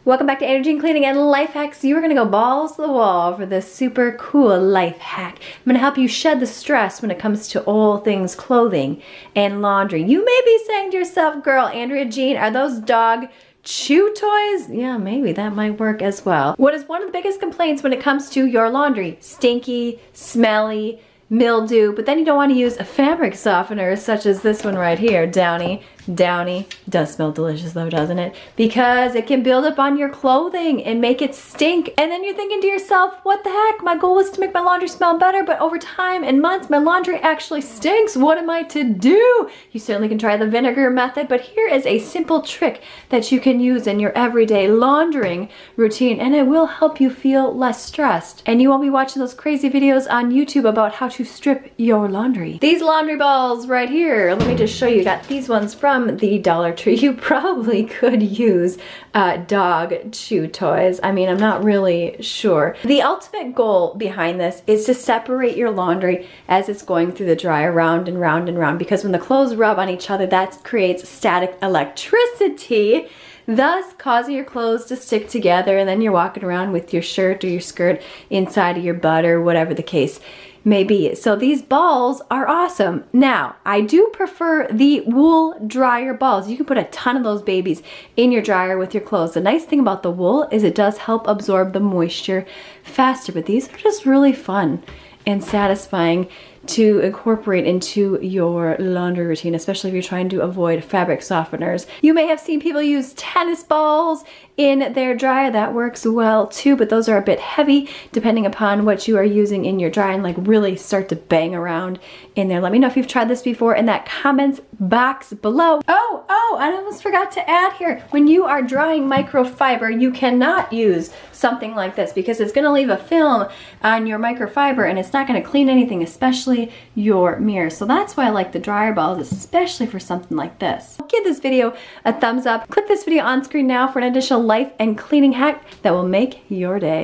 Welcome back to Energy and Cleaning and Life Hacks. You are gonna go balls to the wall for this super cool life hack. I'm gonna help you shed the stress when it comes to all things clothing and laundry. You may be saying to yourself, girl, Andrea Jean, are those dog chew toys? Yeah, maybe that might work as well. What is one of the biggest complaints when it comes to your laundry? Stinky, smelly, mildew, but then you don't want to use a fabric softener such as this one right here, Downy. Downy does smell delicious though, doesn't it? Because it can build up on your clothing and make it stink. And then you're thinking to yourself, what the heck? My goal is to make my laundry smell better, but over time and months, my laundry actually stinks. What am I to do? You certainly can try the vinegar method, but here is a simple trick that you can use in your everyday laundering routine, and it will help you feel less stressed. And you won't be watching those crazy videos on YouTube about how to strip your laundry. These laundry balls right here, let me just show you. Got these ones from the Dollar Tree. You probably could use dog chew toys. I mean, I'm not really sure. The ultimate goal behind this is to separate your laundry as it's going through the dryer round and round and round, because when the clothes rub on each other, that creates static electricity, thus causing your clothes to stick together, and then you're walking around with your shirt or your skirt inside of your butt or whatever the case may be. So these balls are awesome. Now, I do prefer the wool dryer balls. You can put a ton of those babies in your dryer with your clothes. The nice thing about the wool is it does help absorb the moisture faster, but these are just really fun and satisfying to incorporate into your laundry routine, especially if you're trying to avoid fabric softeners. You may have seen people use tennis balls in their dryer. That works well too, but those are a bit heavy depending upon what you are using in your dryer, and like really start to bang around in there. Let me know if you've tried this before in that comments box below. Oh, I almost forgot to add here. When you are drying microfiber, you cannot use something like this because it's gonna leave a film on your microfiber and it's not gonna clean anything, especially your mirror. So that's why I like the dryer balls, especially for something like this. Give this video a thumbs up. Click this video on screen now for an additional life and cleaning hack that will make your day.